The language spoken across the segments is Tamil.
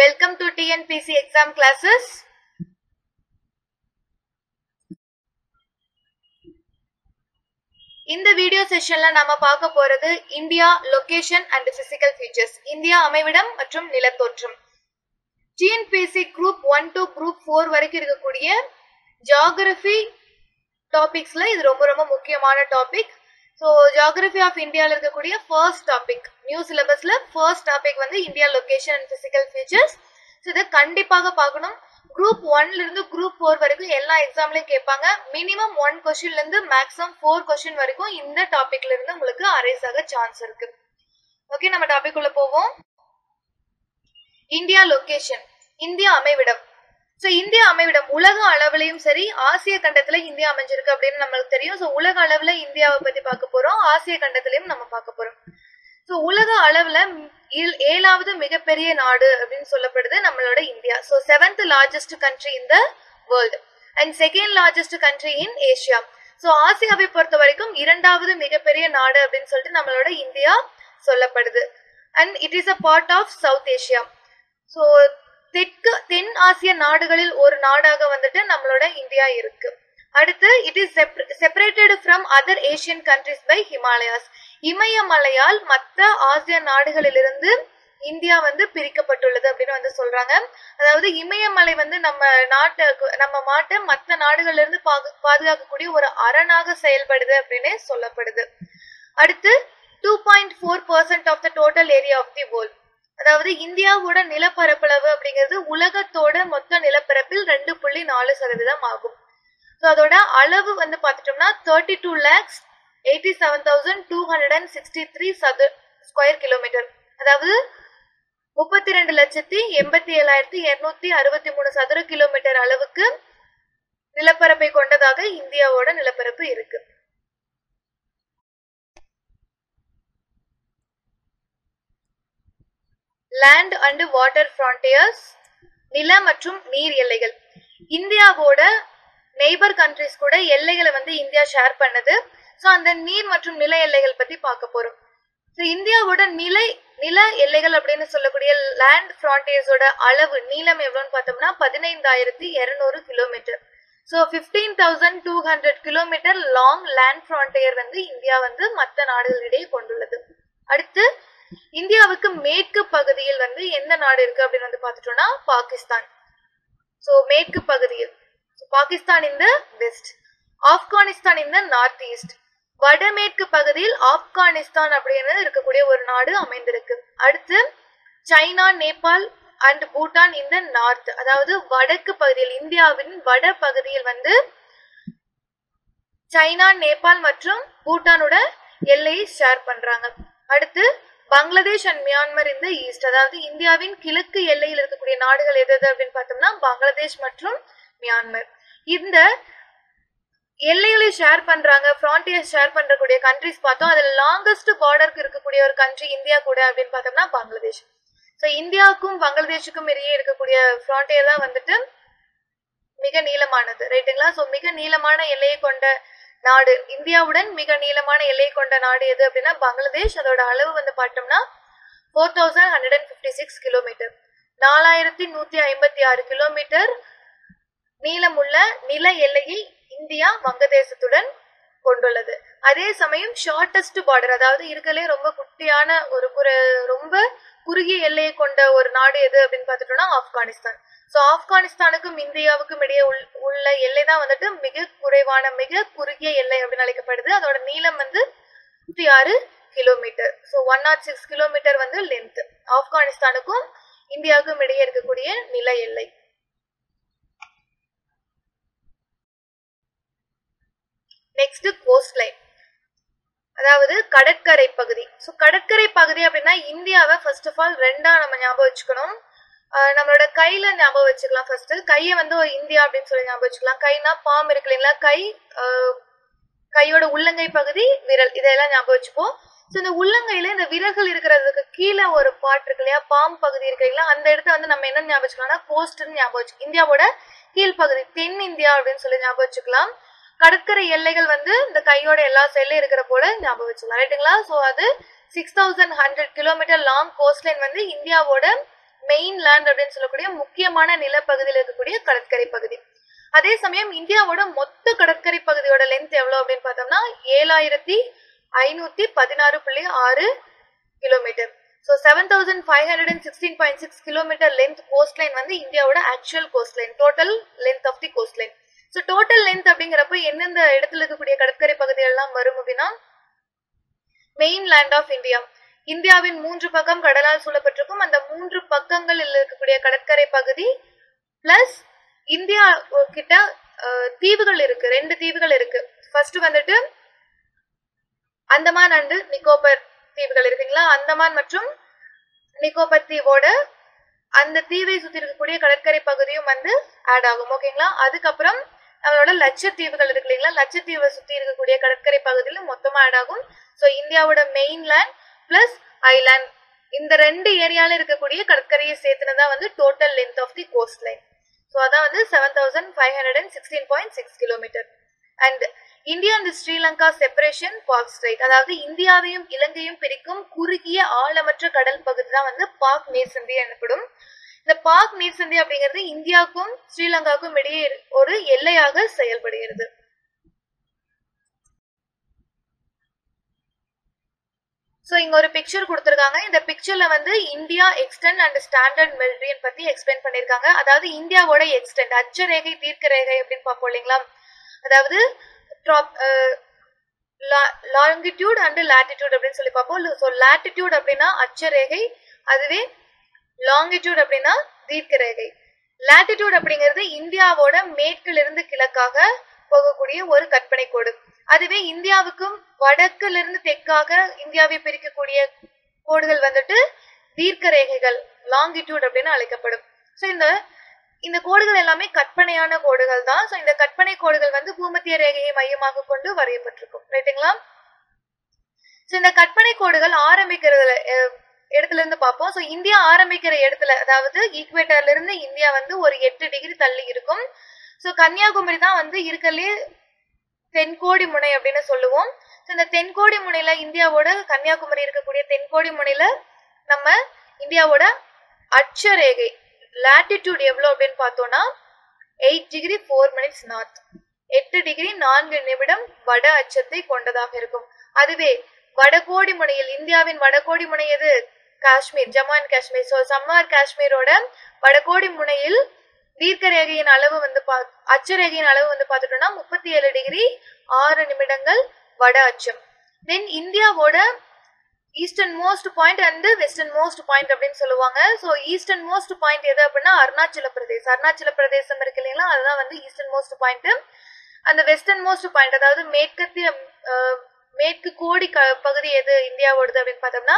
Welcome to TNPC exam classes. In the video session la nama paaka poradhu India location and physical features. India அமைவிடம் மற்றும் நிலத்தோற்றம். TNPC group 1 to group 4 வரைக்கும் இருக்கக்கூடிய geography topicsல இது ரொம்ப முக்கியமான topic. So geography of India ல இருக்கக்கூடிய first topic, new syllabusல first topic வந்து India location and physical features. So இத கண்டிப்பாக பார்க்கணும். group 1 ல இருந்து group 4 வரைக்கும் எல்லா எக்ஸாம்லயும் கேட்பாங்க. minimum 1 question ல இருந்து maximum 4 question வரைக்கும் இந்த டாபிக்ல இருந்து உங்களுக்கு அரைஸ் ஆக சான்ஸ் இருக்கு. ஓகே, நம்ம டாபிக் உள்ள போவோம். இந்தியா லொகேஷன், இந்தியா அமைவிடம். சோ இந்தியா அமைவிடம் உலக அளவுலயும் சரி, ஆசிய கண்டத்துல இந்தியா அமைஞ்சிருக்கு அப்படின்னு நமக்கு தெரியும். சோ உலக அளவுல இந்தியாவை பத்தி பார்க்க போறோம், ஆசிய கண்டத்திலயும் நம்ம பார்க்க போறோம். சோ உலக அளவுல 7வது மிகப்பெரிய நாடு அப்படின்னு சொல்லப்படுது நம்மளோட India. So 7th largest country in the world and second largest country in Asia. So ஆசியாவை பொறுத்த வரைக்கும் 2வது மிகப்பெரிய நாடு அப்படின்னு சொல்லிட்டு நம்மளோட இந்தியா சொல்லப்படுது. and it is a part of South Asia. So தென் ஆசிய நாடுகளில் ஒரு நாடாக வந்துட்டு நம்மளோட இந்தியா இருக்கு. அடுத்து it is separated from other Asian countries by Himalayas. இமயமலையால் மற்ற ஆசிய நாடுகளிலிருந்து இந்தியா வந்து பிரிக்கப்பட்டுள்ளது அப்படின்னு வந்து சொல்றாங்க. அதாவது இமயமலை வந்து நம்ம நாட்டை மற்ற நாடுகள்ல இருந்து பாதுகாக்கக்கூடிய ஒரு அரணாக செயல்படுது அப்படின்னு சொல்லப்படுது. அடுத்து 2.4% of the total area of the world. அதாவது இந்தியாவோட நிலப்பரப்பளவு அப்படிங்கிறது உலகத்தோட மொத்த நிலப்பரப்பில் 2.4% ஆகும். அதோட அளவு வந்து பார்த்துட்டோம்னா 32,87,263 ஸ்கொயர் கிலோமீட்டர், அதாவது 32,87,263 சதுர கிலோமீட்டர் அளவுக்கு நிலப்பரப்பை கொண்டதாக இந்தியாவோட நிலப்பரப்பு இருக்கு. லேண்ட் அண்ட் வாட்டர் ஃப்ரான்டியர்ஸ், நில மற்றும் நீர் எல்லைகள். இந்தியாவோட நெய்பர் கண்ட்ரிஸ் கூட எல்லைகளை வந்து இந்தியா ஷேர் பண்ணுது. ஸோ அந்த நீர் மற்றும் நில எல்லைகள் பத்தி பார்க்க போறோம். ஸோ இந்தியாவோட நில எல்லைகள் அப்படின்னு சொல்லக்கூடிய லேண்ட் ஃப்ரான்டியர்ஸோட அளவு நீளம் எவ்வளோன்னு பார்த்தோம்னா 15,200 kilometre. So 15,200 kilometre long land frontier வந்து இந்தியா வந்து மற்ற நாடுகளிடையே கொண்டுள்ளது. அடுத்து இந்தியாவுக்கு மேற்கு பகுதியில் வந்து எந்த நாடு இருக்கு அப்படின்னு வந்து பார்த்துட்டோம்னா பாகிஸ்தான். ஸோ மேற்கு பகுதியில் Pakistan in the west, Afghanistan in the north east. வடமேற்கு பகுதியில் ஆப்கானிஸ்தான் அப்படின்னு இருக்கக்கூடிய ஒரு நாடு அமைந்திருக்கு. அடுத்து China, Nepal and Bhutan in the north, அதாவது வடக்கு பகுதியில் இந்தியாவின் வட பகுதியில் வந்து சைனா, நேபாள் மற்றும் பூட்டானோட எல்லையை ஷேர் பண்றாங்க. அடுத்து பங்களாதேஷ் அண்ட் மியான்மர் இந்த ஈஸ்ட், அதாவது இந்தியாவின் கிழக்கு எல்லையில் இருக்கக்கூடிய நாடுகள் எது அப்படின்னு பார்த்தோம்னா பங்களாதேஷ் மற்றும் மியான்மர். இந்த எல்லைகளை ஷேர் பண்றாங்க, ஃப்ரான்டியர் ஷேர் பண்றக்கூடிய கண்ட்ரிஸ் பார்த்தோம். அதுல லாங்கஸ்ட் பார்டருக்கு இருக்கக்கூடிய ஒரு கண்ட்ரி இந்தியா கூட அப்படின்னு பார்த்தோம்னா பங்களாதேஷ். ஸோ இந்தியாவுக்கும் பங்களாதேஷுக்கும் இடையே இருக்கக்கூடிய ஃப்ரான்டியர் தான் வந்துட்டு மிக நீளமானது, ரைட்டுங்களா? ஸோ மிக நீளமான எல்லையை கொண்ட நாடு, இந்தியாவுடன் மிக நீளமான எல்லையை கொண்ட நாடு எது அப்படின்னா பங்களாதேஷ். அதோட அளவு வந்து பார்த்தோம்னா 4,156 கிலோமீட்டர், 4,156 கிலோமீட்டர் நீளமுள்ள நில எல்லையை இந்தியா வங்கதேசத்துடன் கொண்டுள்ளது. அதே சமயம் ஷார்டஸ்ட் பார்டர், அதாவது இருக்கலே ரொம்ப குட்டியான ரொம்ப குறுகிய எல்லையை கொண்ட ஒரு நாடு எது அப்படின்னு பார்த்துட்டோம்னா ஆப்கானிஸ்தான். ஸோ ஆப்கானிஸ்தானுக்கும் இந்தியாவுக்கும் இடையே உள்ள எல்லை தான் வந்துட்டு மிக குறைவான மிக குறுகிய எல்லை அப்படின்னு அழைக்கப்படுது. அதோட நீளம் வந்து 106 கிலோமீட்டர். ஸோ 106 கிலோமீட்டர் வந்து லென்த் ஆப்கானிஸ்தானுக்கும் இந்தியாவுக்கும் இடையே இருக்கக்கூடிய நில எல்லை. நெக்ஸ்ட் கோஸ்ட் லைன், அதாவது கடற்கரை பகுதி. ஸோ கடற்கரை பகுதி அப்படின்னா இந்தியாவை ஃபர்ஸ்ட் ஆஃப் ஆல் ரெண்டா நம்ம ஞாபகம் வச்சுக்கணும். நம்மளோட கையில ஞாபகம் வச்சுக்கலாம். ஃபர்ஸ்ட் கையை வந்து இந்தியா அப்படின்னு சொல்லி ஞாபகம் வச்சுக்கலாம். கைனா பாம் இருக்கு இல்லைங்களா, கையோட உள்ளங்கை பகுதி, விரல், இதெல்லாம் ஞாபகம் வச்சுப்போம். ஸோ இந்த உள்ளங்கையில இந்த விரல்கள் இருக்கிறதுக்கு கீழே ஒரு பார்ட் இருக்கு இல்லையா, பாம் பகுதி இருக்கு இல்லைங்களா, அந்த இடத்த வந்து நம்ம என்ன ஞாபகம் வச்சுக்கலாம்னா கோஸ்ட்னு ஞாபகம் வச்சு, இந்தியாவோட கீழ்பகுதி தென் இந்தியா அப்படின்னு சொல்லி ஞாபகம் வச்சுக்கலாம். கடற்கரை எல்லைகள் வந்து இந்த கையோட எல்லா சைட்லயும் இருக்கிற போல ஞாபகம் வச்சுக்கலாம், ரைட்டுங்களா? ஸோ அது 6,100 கிலோமீட்டர் லாங் கோஸ்ட் லைன் வந்து இந்தியாவோட மெயின் லேண்ட் அப்படின்னு சொல்லக்கூடிய முக்கியமான நிலப்பகுதியில் இருக்கக்கூடிய கடற்கரை பகுதி. அதே சமயம் இந்தியாவோட மொத்த கடற்கரை பகுதியோட லென்த் எவ்வளவு அப்படின்னு பார்த்தோம்னா 7516.6 kilometre. So 7516.6 kilometre length coast line வந்து இந்தியாவோட actual coast line, total length of the coast line. So total length அப்படிங்கிறப்ப எந்தெந்த இடத்துல இருக்கக்கூடிய கடற்கரை பகுதிகள் எல்லாம் வரும் அப்படின்னா மெயின் லேண்ட் ஆஃப் இந்தியா, இந்தியாவின் 3 பக்கம் கடலால் சூழப்பட்டிருக்கும் அந்த 3 பக்கங்களில் இருக்கக்கூடிய கடற்கரை பகுதி பிளஸ் இந்தியா கிட்ட தீவுகள் இருக்கு, 2 தீவுகள் இருக்கு. ஃபர்ஸ்ட் வந்துட்டு அந்தமான் அண்ட் நிக்கோபர் தீவுகள் இருக்குங்களா, அந்தமான் மற்றும் நிக்கோபர் தீவோட அந்த தீவை சுத்தி இருக்கக்கூடிய கடற்கரை பகுதியும் வந்து ஆட் ஆகும். ஓகேங்களா. அதுக்கப்புறம் நம்மளோட லட்சத்தீவுகள் இருக்கு இல்லைங்களா, லட்சத்தீவை சுத்தி இருக்கக்கூடிய கடற்கரை பகுதியிலும் மொத்தமா ஆட் ஆகும். ஸோ இந்தியாவோட மெயின் லேண்ட் பிளஸ் ஐலாண்ட் இந்த 2 ஏரியால இருக்கக்கூடிய கடற்கரையை சேர்த்துனதான் வந்து total length of the coast line. So அதான் வந்து 7516.6 kilometre. And India and Sri Lanka separation Palk strait, அதாவது இந்தியாவையும் இலங்கையும் பிரிக்கும் குறுகிய ஆழமற்ற கடல் பகுதி தான் வந்து பாக் நீர்சந்தி எனப்படும். இந்த பாக் நீர்சந்தி அப்படிங்கிறது இந்தியாவுக்கும் ஸ்ரீலங்காவுக்கும் இடையே ஒரு எல்லையாக செயல்படுகிறது. ஸோ இங்க ஒரு பிக்சர் கொடுத்துருக்காங்க. இந்த பிக்சர்ல வந்து India extend and standard meridian பத்தி எக்ஸ்பிளைன் பண்ணிருக்காங்க. அதாவது இந்தியாவோட எக்ஸ்டென்ட் அச்சரேகை தீர்க்க ரேகை அப்படின்னு பார்ப்போம் இல்லைங்களா, அதாவது லாங்கிடியூட் அண்ட் லாட்டிடியூட் அப்படின்னு சொல்லி பார்ப்போம். ஸோ லாட்டிடியூட் அப்படின்னா அச்சரேகை, அதுவே லாங்கிடியூட் அப்படின்னா தீர்க்க ரேகை. லாட்டிடியூட் அப்படிங்கிறது இந்தியாவோட மேற்கிலிருந்து கிழக்காக போகக்கூடிய ஒரு கற்பனை கோடு. அதுவே இந்தியாவுக்கும் வடக்கிலிருந்து தெற்காக இந்தியாவை பிரிக்கக்கூடிய கோடுகள் வந்துட்டு தீர்க்க ரேகைகள், லாங்கிடியூட் அப்படின்னு அழைக்கப்படும். ஸோ இந்த கோடுகள் எல்லாமே கற்பனையான கோடுகள் தான். ஸோ இந்த கற்பனை கோடுகள் வந்து பூமத்திய ரேகையை மையமாக கொண்டு வரையப்பட்டிருக்கும். ரைட்டுங்களா. ஸோ இந்த கற்பனை கோடுகள் ஆரம்பிக்கிறதுல இடத்துல இருந்து பார்ப்போம். ஸோ இந்தியா ஆரம்பிக்கிற இடத்துல, அதாவது ஈக்குவேட்டர்ல இருந்து இந்தியா வந்து ஒரு 8 டிகிரி தள்ளி இருக்கும். ஸோ கன்னியாகுமரி தான் வந்து இருக்கலே தென்கோடி முனை அப்படின்னு சொல்லுவோம். ஸோ இந்த தென்கோடி முனையில இந்தியாவோட கன்னியாகுமரி இருக்கக்கூடிய தென்கோடி முனையில நம்ம இந்தியாவோட அட்சரேகை லாட்டிடியூட் எவ்வளவு அப்படின்னு பார்த்தோம்னா 8 டிகிரி 4 மினிட்ஸ் நார்த், 8 டிகிரி 4 நிமிடம் வட அச்சத்தை கொண்டதாக இருக்கும். அதுவே வடகோடி முனையில், இந்தியாவின் வடகோடி முனை எது? Kashmir, Jammu and Kashmir. So Jammu and காஷ்மீரோட வடகோடி முனையில் தீர்க்க ரேகையின் அளவு வந்து அச்சரேகையின் அளவு வந்து பார்த்துட்டோம்னா 37 டிகிரி 6 நிமிடங்கள் வட அச்சம். தென் இந்தியாவோட eastern most point and western most point அப்படின்னு சொல்லுவாங்க. ஸோ ஈஸ்டர்ன் மோஸ்ட் பாயிண்ட் எது அப்படின்னா அருணாச்சல பிரதேசம். அருணாச்சல பிரதேசம் இருக்கு இல்லைங்களா, அதுதான் வந்து ஈஸ்டர்ன் மோஸ்ட் பாயிண்ட். அந்த வெஸ்டர்ன் மோஸ்ட் பாயிண்ட், அதாவது மேற்கு கோடி பகுதி எது இந்தியாவோடது அப்படின்னு பார்த்தோம்னா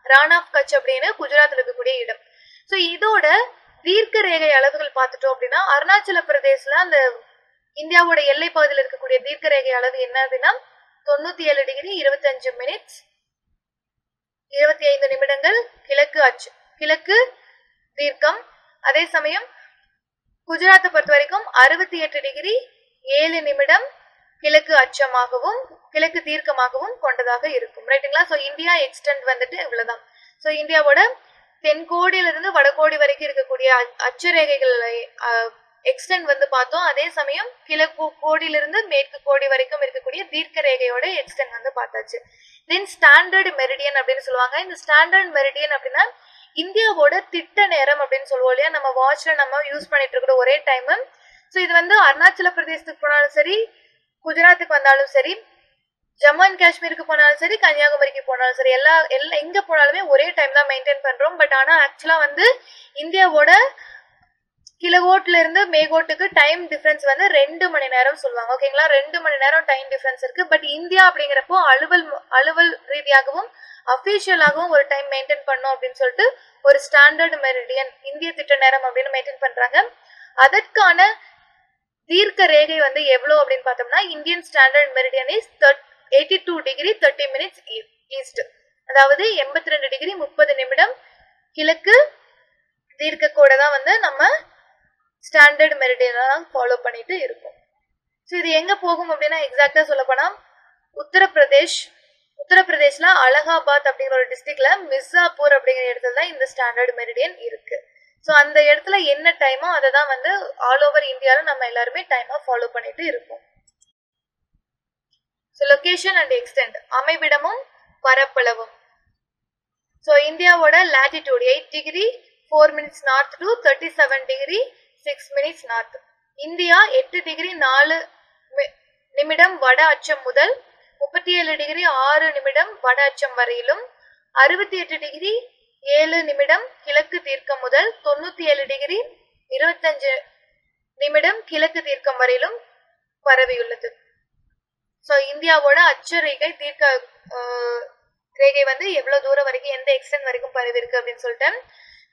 ரான் ஆஃப் கட்ச் அப்படின்னு குஜராத்ல இருக்கக்கூடிய இடம். ஸோ இதோட தீர்க்க ரேகை அளவுகள் பார்த்துட்டோம் அப்படின்னா அருணாச்சல பிரதேசல அந்த இந்தியாவோட எல்லை பகுதியில் இருக்கக்கூடிய தீர்க்க ரேகை அளவு என்ன அப்படின்னா 97 டிகிரி 25 மினிட்ஸ் 25 நிமிடங்கள் கிழக்கு தீர்க்கம். அதே சமயம் குஜராத்தை பொறுத்த வரைக்கும் 68 டிகிரி 7 நிமிடம் கிழக்கு அச்சமாகவும் கிழக்கு தீர்க்கமாகவும் கொண்டதாக இருக்கும். ரைட்டுங்களா. ஸோ இந்தியா எக்ஸ்டென்ட் வந்துட்டு இவ்வளவுதான். ஸோ இந்தியாவோட தென்கோடியிலிருந்து வடகோடி வரைக்கும் இருக்கக்கூடிய அச்சரேகைகள் எக்ஸ்டென்ட் வந்து பார்த்தோம். அதே சமயம் கிழக்கு கோடியிலிருந்து மேற்கு கோடி வரைக்கும் இருக்கக்கூடிய தீர்க்க ரேகையோட எக்ஸ்டென்ட் வந்து பார்த்தாச்சு. தென் ஸ்டாண்டர்ட் மெரிடியன் அப்படின்னு சொல்லுவாங்க. இந்த ஸ்டாண்டர்ட் மெரிடியன் அப்படின்னா இந்தியாவோட திட்ட நேரம் அப்படின்னு சொல்லுவோம் இல்லையா, நம்ம வாட்ச்ல நம்ம யூஸ் பண்ணிட்டு இருக்கிற ஒரே டைம். ஸோ இது வந்து அருணாச்சல பிரதேசத்துக்கு போனாலும் சரி, குஜராத்துக்கு வந்தாலும் சரி, ஜம்மு அண்ட் காஷ்மீருக்கு போனாலும் சரி, கன்னியாகுமரிக்கு போனாலும் சரி, எங்க போனாலுமே ஒரே டைம் தான் மெயின்டைன் பண்றோம். பட் ஆனா ஆக்சுவலா வந்து இந்தியாவோட கிழகோட்ல இருந்து மேகோட்டுக்கு டைம் டிஃபரன்ஸ் வந்து 2 மணி நேரம் சொல்லுவாங்க. ஓகேங்களா. 2 மணி நேரம் டைம் டிஃபரன்ஸ் இருக்கு. பட் இந்தியா அப்படிங்கிறப்போ அலுவல் ரீதியாகவும் அபிஷியலாகவும் ஒரு டைம் மெயின்டைன் பண்ணோம் அப்படின்னு சொல்லிட்டு ஒரு ஸ்டாண்டர்ட் மெரிடியன் இந்திய திட்ட நேரம் அப்படின்னு மெயின்டைன் பண்றாங்க. அதற்கான தீர்க்க ரேகை வந்து எவ்வளவு அப்படின்னு பார்த்தோம்னா Indian standard meridian is 82 degree 30 minutes east, அதாவது 82 டிகிரி 30 நிமிடம் கிழக்கு தீர்க்க கோடை தான் வந்து நம்ம ஸ்டாண்டர்ட் மெரிடியனா ஃபாலோ பண்ணிட்டு இருக்கோம். ஸோ இது எங்க போகும் அப்படின்னா எக்ஸாக்டா சொல்ல போனா உத்தரப்பிரதேஷ்ல அலகாபாத் அப்படிங்கிற ஒரு டிஸ்ட்ரிக்ட்ல மிர்சாப்பூர் அப்படிங்கிற இடத்துல தான் இந்த ஸ்டாண்டர்ட் மெரிடியன் இருக்கு. ஸோ அந்த இடத்துல என்ன டைமோ அதை தான் வந்து ஆல் ஓவர் இந்தியாவில் நம்ம எல்லாருமே டைமா ஃபாலோ பண்ணிட்டு இருப்போம். ஸோ லொகேஷன் அண்ட் எக்ஸ்டென்ட், அமைவிடமும் பரப்பளவும். ஸோ இந்தியாவோட latitude 8 degree 4 minutes north to 37 degree 6 minutes north. India 8 degree 4 நிமிடம் வட அச்சம் முதல் 37 டிகிரி 6 நிமிடம் வட அச்சம் வரையிலும், 68 டிகிரி 7 நிமிடம் கிழக்கு தீர்க்கம் முதல் 97 டிகிரி 25 நிமிடம் கிழக்கு தீர்க்கம் வரையிலும் பரவியுள்ளது. ஸோ இந்தியாவோட அச்சரேகை தீர்க்க ரேகை வந்து எவ்வளவு தூரம் வரைக்கும் எந்த எக்ஸ்டென்ட் வரைக்கும் பரவி இருக்கு அப்படின்னு சொல்லிட்டு.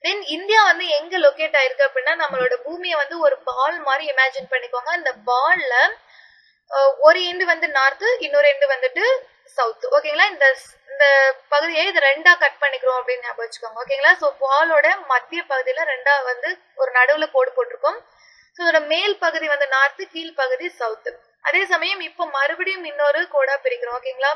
தென் இந்தியா வந்து எங்க லொகேட் ஆயிருக்கு அப்படின்னா, நம்மளோட பூமியை வந்து ஒரு பால் மாதிரி இமேஜின் பண்ணிக்கோங்க. இந்த பால்ல ஒரு எண்டு வந்து நார்த்து, இன்னொரு எண்டு வந்துட்டு சவுத். ஓகேங்களா? இந்த இந்த பகுதியை இது ரெண்டா கட் பண்ணிக்கிறோம் அப்படின்னு ஞாபகம் வச்சுக்கோங்க. ஓகேங்களா? ஸோ பாலோட மத்திய பகுதியில ரெண்டா வந்து ஒரு நடுவுல கோடு போட்டிருக்கோம். ஸோ அதோட மேல் பகுதி வந்து நார்த்து, கீழ் பகுதி சவுத். அதே சமயம் இப்போ மறுபடியும் இன்னொரு கோடா பிரிக்கிறோம். ஓகேங்களா?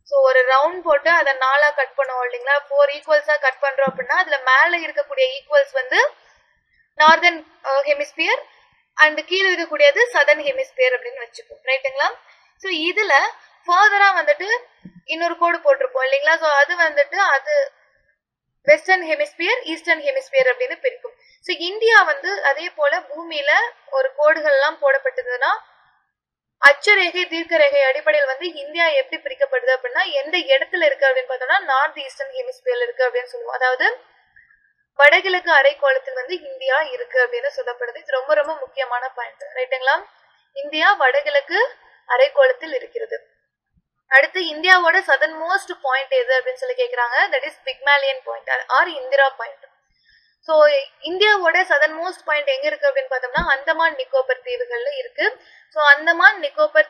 ஸோ ஒரு ரவுண்ட் போட்டு அதை 4ஆ கட் பண்ணுவோம் இல்லைங்களா? 4 ஈக்குவல்ஸா கட் பண்றோம் அப்படின்னா அதுல மேல இருக்கக்கூடிய ஈக்குவல்ஸ் வந்து நார்தர்ன் ஹெமிஸ்பியர் அண்ட் கீழே இருக்கக்கூடியது சதர்ன் ஹெமிஸ்பியர் அப்படின்னு வச்சுப்போம். ரைட்டுங்களா? ஸோ இதுல ஃபர்தரா வந்துட்டு இன்னொரு கோடு போட்டிருப்போம் இல்லைங்களா? ஸோ அது வந்துட்டு அது வெஸ்டர்ன் ஹெமிஸ்பியர் ஈஸ்டர்ன் ஹெமிஸ்பியர் அப்படின்னு பிரிக்கும். ஸோ இந்தியா வந்து அதே போல பூமியில ஒரு கோடுகள் எல்லாம் போடப்பட்டதுன்னா அச்சரேகை தீர்க்க ரேகை அடிப்படையில் வந்து இந்தியா எப்படி பிரிக்கப்படுது அப்படின்னா, எந்த இடத்துல இருக்கு அப்படின்னு பார்த்தோம்னா நார்த் ஈஸ்டர்ன் ஹெமிஸ்பியர்ல இருக்கு அப்படின்னு சொல்லுவோம். அதாவது வடகிழக்கு அரைக்கோளத்தில் வந்து இந்தியா இருக்கு அப்படின்னு சொல்லப்படுது. இது ரொம்ப ரொம்ப முக்கியமான பாயிண்ட். ரைட்டுங்களா? இந்தியா வடகிழக்கு அரைக்கோளத்தில் இருக்கிறது. அடுத்து இந்தியாவோட சதர்ன் மோஸ்ட் பாயிண்ட் எது அப்படின்னு சொல்லி கேட்கிறாங்க. That is Pygmalion point or Indira point. So இந்தியாவோட சதர்ன் மோஸ்ட் பாயிண்ட் எங்க இருக்கு அப்படின்னு பார்த்தோம்னா அந்தமான் நிக்கோபர் தீவுகள்ல இருக்கு. ஸோ அந்தமான் நிக்கோபர்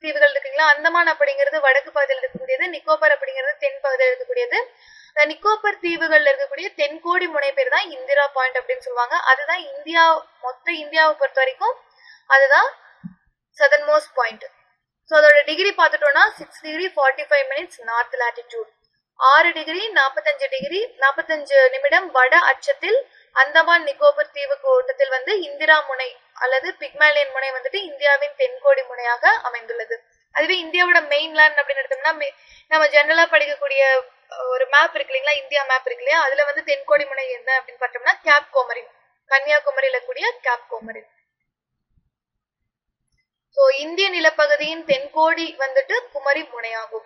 தீவுகள் இருக்குங்களா? அந்தமான் அப்படிங்கிறது வடக்கு பகுதியில் இருக்கக்கூடியது, நிக்கோபர் அப்படிங்கிறது தென் பகுதியில் இருக்கக்கூடியது. இந்த நிக்கோபர் தீவுகள்ல இருக்கக்கூடிய தென்கோடி முனை பேர் தான் இந்திரா பாயிண்ட் அப்படின்னு சொல்லுவாங்க. அதுதான் இந்தியா மொத்த இந்தியாவை பொறுத்த வரைக்கும் அதுதான் சதர்ன் மோஸ்ட் பாயிண்ட். ஸோ அதோட டிகிரி பார்த்துட்டோம்னா 6 degree 45 minutes north latitude, 6 degree 45 நிமிடம் வட அச்சத்தில் அந்தமான் நிக்கோபர் தீவு கோட்டத்தில் வந்து இந்திரா முனை அல்லது பிக்மேலியன் முனை வந்துட்டு இந்தியாவின் தென்கோடி முனையாக அமைந்துள்ளது. அதுவே இந்தியாவோட மெயின்லேண்ட் அப்படின்னு எடுத்தோம்னா நம்ம ஜெனரலா படிக்கக்கூடிய ஒரு மேப் இருக்கு இல்லைங்களா? இந்தியா மேப் இருக்கு இல்லையா? அதுல வந்து தென்கோடி முனை என்ன அப்படின்னு பார்த்தோம்னா கேப் கோமரின், கன்னியாகுமரியில கூடிய கேப் கோமரின். ஸோ இந்திய நிலப்பகுதியின் தென்கோடி வந்துட்டு குமரி முனையாகும்.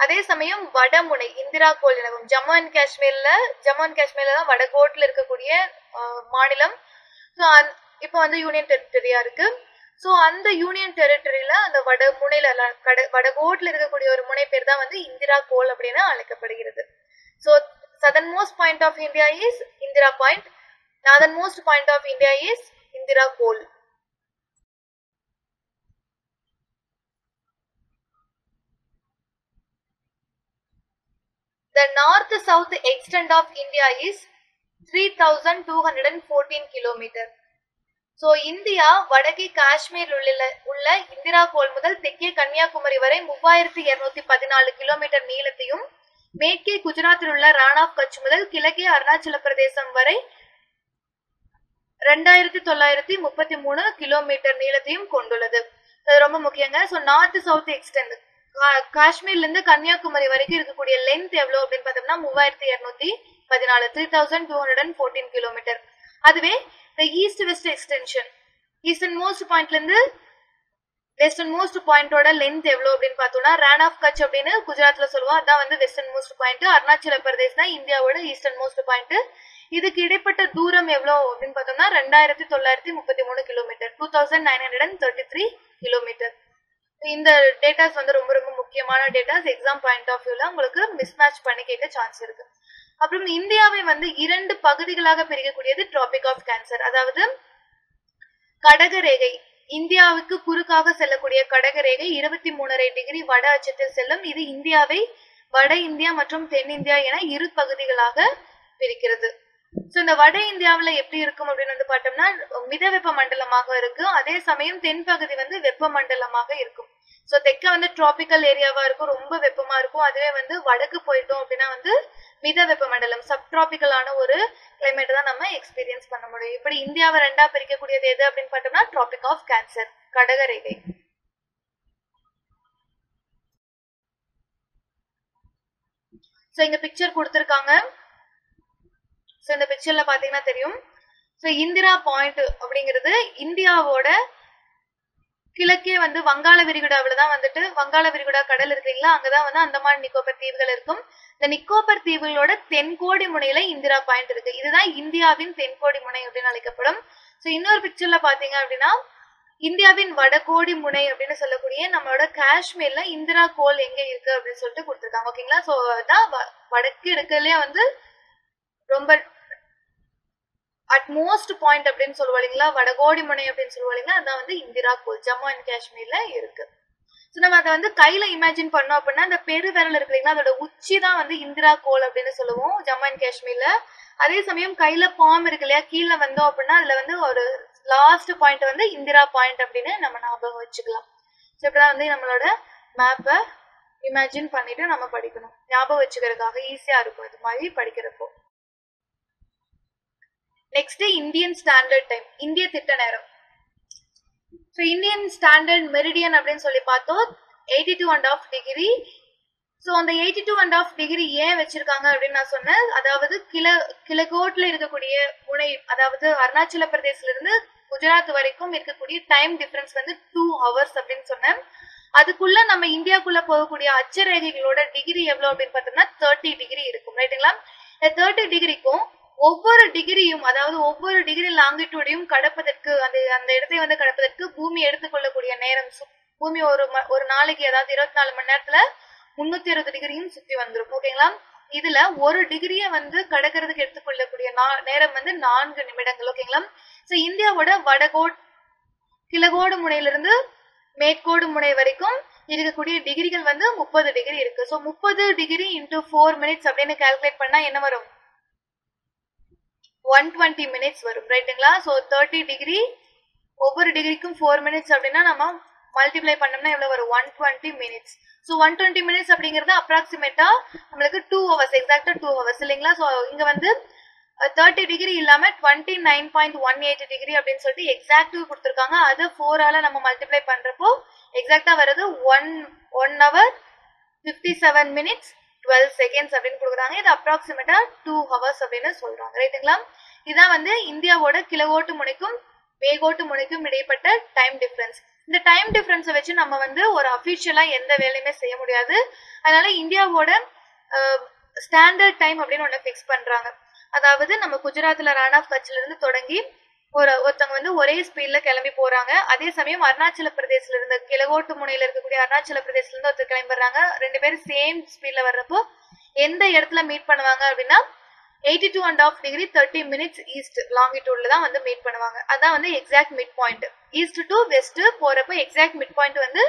அதே சமயம் வடமுனை இந்திரா கோல் எனவும் ஜம்மு அண்ட் காஷ்மீர்ல தான் வடகோட்டில் இருக்கக்கூடிய மாநிலம். ஸோ இப்போ வந்து யூனியன் டெரிட்டரியா இருக்கு. ஸோ அந்த யூனியன் டெரிட்டரியில அந்த வடமுனையில வடகோட்டில் இருக்கக்கூடிய ஒரு முனை பேர் தான் வந்து இந்திரா கோல் அப்படின்னு அழைக்கப்படுகிறது. So southernmost point of India is Indira point, northernmost point of India is Indira col. The north-south extent of India is 3214 kilometer. So India வடக்கே காஷ்மீர் உள்ள இந்திரா கோல் முதல் தெற்கே கன்னியாகுமரி வரை 3214 கிலோமீட்டர் நீளத்தையும், மேற்கே குஜராத்தில் உள்ள ரான் ஆஃப் கட்ச் முதல் கிழக்கே அருணாச்சல பிரதேசம் வரை 2933 கிலோமீட்டர் நீளத்தையும் கொண்டுள்ளது. அது ரொம்ப முக்கியங்க. ஸோ நார்த் சவுத் எக்ஸ்டெண்ட் காஷ்மீர்ல இருந்து கன்னியாகுமரி வரைக்கும் இருக்கக்கூடிய லென்த் எவ்வளவு அப்படின்னு பார்த்தோம்னா 3214 3214 கிலோமீட்டர். அதுவே இந்த east west extension easternmost பாயிண்ட்ல இருந்து வெஸ்டர்ன் மோஸ்ட் பாயிண்டோட லென்த் எவ்வளவு அப்படின்னு பார்த்தோம்னா ரான் ஆஃப் கட்ச் அப்படின்னு குஜராத்ல சொல்லுவோம். அதான் வந்து western most point. Arunachal Pradesh தான் இந்தியாவோட ஈஸ்டர்ன் மோஸ்ட் பாயிண்ட். இதுக்கு இடைப்பட்ட தூரம் எவ்வளவு அப்படின்னு பார்த்தோம்னா 2933 கிலோமீட்டர், 2933 கிலோமீட்டர். இந்த டேட்டாஸ் வந்து ரொம்ப ரொம்ப முக்கியமான டேட்டாஸ். எக்ஸாம் பாயிண்ட் ஆஃப் வியூல உங்களுக்கு மிஸ்மேட்ச் பண்ணி கேட்க சான்ஸ் இருக்கு. அப்புறம் இந்தியாவை வந்து 2 பகுதிகளாக பிரிக்கக்கூடியது டிராபிக் ஆஃப் கேன்சர். அதாவது கடகரேகை, இந்தியாவுக்கு குறுக்காக செல்லக்கூடிய கடகரேகை 23.5 டிகிரி வட அச்சத்தில் செல்லும். இது இந்தியாவை வட இந்தியா மற்றும் தென்னிந்தியா என 2 பகுதிகளாக பிரிக்கிறது. ஸோ இந்த வட இந்தியாவில எப்படி இருக்கும் அப்படின்னு வந்து பார்த்தோம்னா மித வெப்ப மண்டலமாக இருக்கும். அதே சமயம் தென்பகுதி வந்து வெப்ப மண்டலமாக இருக்கும். ஸோ தெற்க வந்து டிராபிக்கல் ஏரியாவா இருக்கும், ரொம்ப வெப்பமா இருக்கும். அதுவே வந்து வடக்கு போயிட்டோம் அப்படின்னா வந்து மித வெப்பமண்டலம் சப்டிராபிக்கலான ஒரு கிளைமேட் தான் நம்ம எக்ஸ்பீரியன்ஸ் பண்ண முடியும். இப்படி இந்தியாவை ரெண்டா பிரிக்கக்கூடியது எது அப்படின்னு பார்த்தோம்னா டிராபிக் ஆஃப் கேன்சர், கடகரேகை. ஸோ இங்க பிக்சர் கொடுத்துருக்காங்க. ஸோ இந்த பிக்சர்ல பாத்தீங்கன்னா தெரியும். ஸோ இந்திரா பாயிண்ட் அப்படிங்கிறது இந்தியாவோட கிழக்கே வந்து வங்காள விரிகுடாவில தான் வந்துட்டு, வங்காள விரிகுடா கடல் இருக்குங்களா, அங்கதான் வந்து அந்தமான் நிக்கோபர் தீவுகள் இருக்கும். இந்த நிக்கோபர் தீவுகளோட தென்கோடி முனையில இந்திரா பாயிண்ட் இருக்கு. இதுதான் இந்தியாவின் தென்கோடி முனை அப்படின்னு அழைக்கப்படும். ஸோ இன்னொரு பிக்சர்ல பாத்தீங்க அப்படின்னா இந்தியாவின் வடகோடி முனை அப்படின்னு சொல்லக்கூடிய நம்மளோட காஷ்மீர்ல இந்திரா கோல் எங்க இருக்கு அப்படின்னு சொல்லிட்டு கொடுத்துருக்காங்க. ஓகேங்களா. ஸோ அதான் வடக்கு இருக்கிறதுலயே வந்து ரொம்ப அட்மோஸ்ட் பாயிண்ட் அப்படின்னு சொல்லுவோம் இல்லைங்களா, வடகோடி முனை அப்படின்னு சொல்லுவோம் இல்லைங்களா, அதான் வந்து இந்திரா கோல் ஜம்மு அண்ட் காஷ்மீர்ல இருக்கு. ஸோ நம்ம அதை வந்து கையில இமேஜின் பண்ணோம் அப்படின்னா அந்த பெருவிரல் இருக்கு இல்லைங்களா, அதோட உச்சி தான் வந்து இந்திரா கோல் அப்படின்னு சொல்லுவோம் ஜம்மு அண்ட் காஷ்மீர்ல. அதே சமயம் கையில பாம் இருக்கு இல்லையா, கீழே வந்தோம் அப்படின்னா அதுல வந்து ஒரு லாஸ்ட் பாயிண்ட் வந்து இந்திரா பாயிண்ட் அப்படின்னு நம்ம ஞாபகம் வச்சுக்கலாம். ஸோ இப்படிதான் வந்து நம்மளோட மேப்பை இமேஜின் பண்ணிட்டு நம்ம படிக்கணும், ஞாபகம் வச்சுக்கிறதுக்காக ஈஸியா இருக்கும் இது மாதிரி படிக்கிறப்போ. நெக்ஸ்ட் இந்தியன் ஸ்டாண்டர்ட் டைம், இந்திய திட்ட நேரம். ஸோ இந்தியன் ஸ்டாண்டர்ட் மெரிடியன் அப்படின்னு சொல்லி பார்த்தோம் 82.5 டிகிரி. ஸோ அந்த 82.5 டிகிரி ஏன் வச்சிருக்காங்க அப்படின்னு நான் சொன்னேன். அதாவது கிழக்கோட்ல இருக்கக்கூடிய முனை, அதாவது அருணாச்சல பிரதேசல இருந்து குஜராத் வரைக்கும் இருக்கக்கூடிய டைம் டிஃபரன்ஸ் வந்து 2 hours அப்படின்னு சொன்னேன். அதுக்குள்ள நம்ம இந்தியாக்குள்ள போகக்கூடிய அச்சரேகைகளோட டிகிரி எவ்வளவு அப்படின்னு பார்த்தோம்னா 30 டிகிரி இருக்கும். ரைட்டுங்களா. இந்த 30 டிகிரிக்கும் ஒவ்வொரு டிகிரியும், அதாவது ஒவ்வொரு டிகிரி லாங்கிடியூடையும் கடப்பதற்கு, அந்த இடத்தை வந்து கடப்பதற்கு பூமி எடுத்துக்கொள்ளக்கூடிய நேரம், பூமி ஒரு நாளைக்கு அதாவது 24 மணி நேரத்துல 360 டிகிரியும் சுத்தி வந்துடும். ஓகேங்களா. இதுல ஒரு டிகிரிய வந்து கடக்கிறதுக்கு எடுத்துக்கொள்ளக்கூடிய நேரம் வந்து 4 நிமிடங்கள். ஓகேங்களா. சோ இந்தியாவோட கிழக்கோடு முனையிலிருந்து மேற்கோடு முனை வரைக்கும் இருக்கக்கூடிய டிகிரிகள் வந்து 30 டிகிரி இருக்கு. சோ 30 டிகிரி இன்டூ 4 மினிட்ஸ் அப்படின்னு கால்குலேட் பண்ணா என்ன வரும், 120 மினிட்ஸ் வரும். ரைட்டுங்களா. சோ 30 டிகிரி ஒவ்வொரு டிகிரிக்கும் 4 மினிட்ஸ் அப்படின்னா நம்ம மல்டிப்ளை பண்ணோம்னா எவ்வளவு வரும், 120 மினிட்ஸ். ஸோ 120 மினிட்ஸ் அப்படிங்கிறது அப்ராக்சிமேட்டா நம்மளுக்கு 2 hours, எக்ஸாக்டா 2 hours இல்லைங்களா. ஸோ இங்க வந்து 30 டிகிரி இல்லாம 29.18 டிகிரி அப்படின்னு சொல்லிட்டு எக்ஸாக்டிவ் கொடுத்துருக்காங்க. அது 4ஆல நம்ம மல்டிப்ளை பண்றப்போ எக்ஸாக்டா வருது 1 hour 57 minutes 12 seconds அப்படின்னு கொடுக்குறாங்க. இது அப்ராக்சிமேட்டா 2 hours அப்படின்னு சொல்றாங்க. ரைட்டுங்களா. இதான் வந்து இந்தியாவோட கிழக்கோட்டு முனைக்கும் மேற்கோட்டு முனைக்கும் இடைப்பட்ட டைம் டிஃபரன்ஸ். இந்த டைம் டிஃபரன்ஸை வச்சு நம்ம வந்து ஒரு அபிஷியலா எந்த வேலையுமே செய்ய முடியாது. அதனால இந்தியாவோட ஸ்டாண்டர்ட் டைம் அப்படின்னு ஒண்ணு பிக்ஸ் பண்றாங்க. அதாவது நம்ம குஜராத்ல ரான் ஆஃப் கட்ச்ல இருந்து தொடங்கி ஒருத்தவங்க வந்து ஒரே ஸ்பீட்ல கிளம்பி போறாங்க. அதே சமயம் அருணாச்சல பிரதேசல இருந்து கிழக்கோட்டு முனையில இருக்கக்கூடிய அருணாச்சல பிரதேசல இருந்து ஒருத்தர் கிளம்பி வர்றாங்க. 2 பேரும் சேம் ஸ்பீட்ல வர்றப்போ எந்த இடத்துல மீட் பண்ணுவாங்க அப்படின்னா 82.5 டிகிரி 30 மினிட்ஸ் ஈஸ்ட் லாங்கிடியூட்ல தான் வந்து மீட் பண்ணுவாங்க. அதான் வந்து exact mid point. East to west போறப்ப எக்ஸாக்ட் மிட் பாயிண்ட் வந்து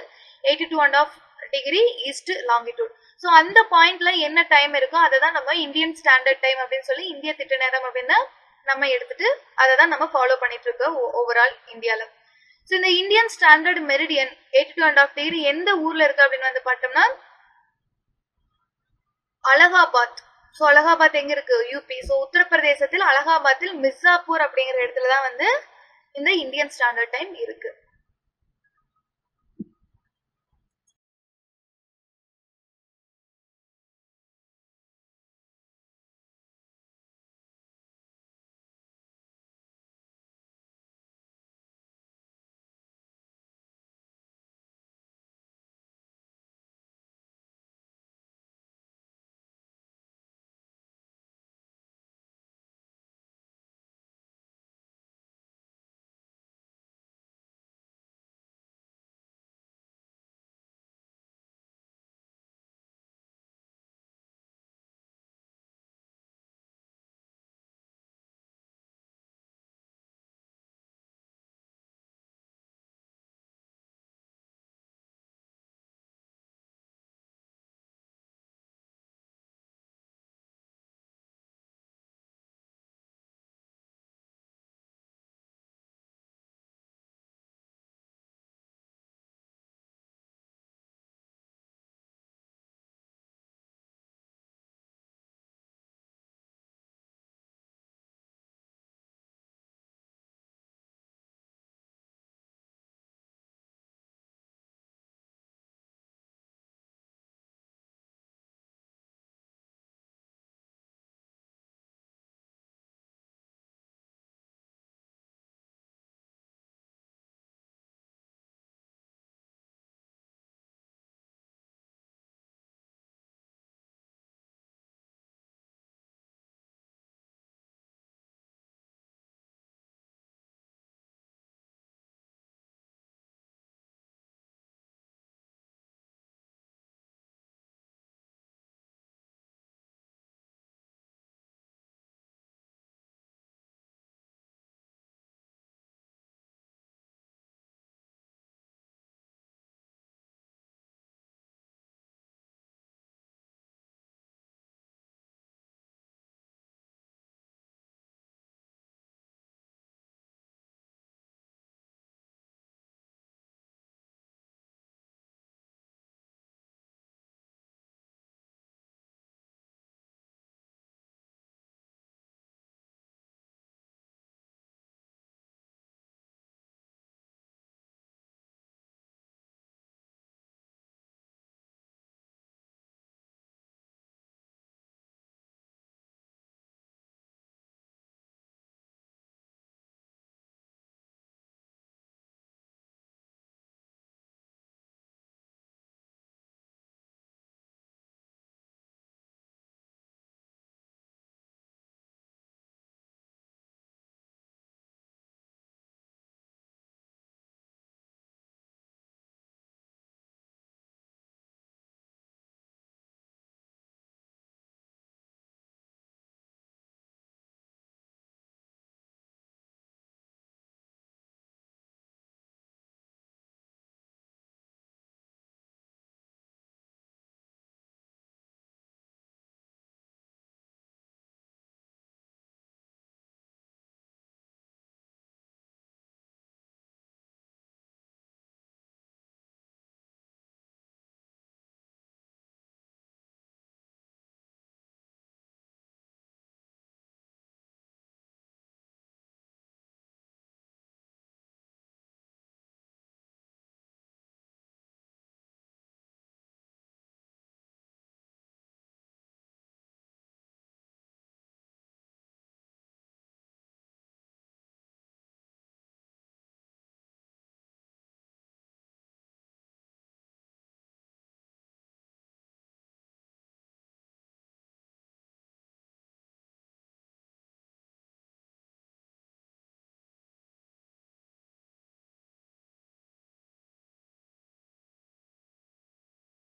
82.5 டிகிரி ஈஸ்ட் லாங்கிடியூட். ஸோ அந்த பாயிண்ட்ல என்ன டைம் இருக்கோ அதை தான் நம்ம இந்தியன் ஸ்டாண்டர்ட் டைம் அப்படின்னு சொல்லி இந்திய திட்ட நேரம் அப்படின்னு நம்ம எடுத்துட்டு அதை தான் நம்ம ஃபாலோ பண்ணிட்டு இருக்கோம் ஓவரால் இந்தியால. ஸோ இந்த இந்தியன் ஸ்டாண்டர்ட் மெரிடியன் 82.5 டிகிரி எந்த ஊர்ல இருக்கு அப்படின்னு வந்து பார்த்தோம்னா அலகாபாத். ஸோ அலகாபாத் எங்க இருக்கு, யூபி. ஸோ உத்தரப்பிரதேசத்தில் அலகாபாத்தில் மிர்சாப்பூர் அப்படிங்கிற இடத்துல தான் வந்து இந்த இந்தியன் ஸ்டாண்டர்ட் டைம் இருக்கு.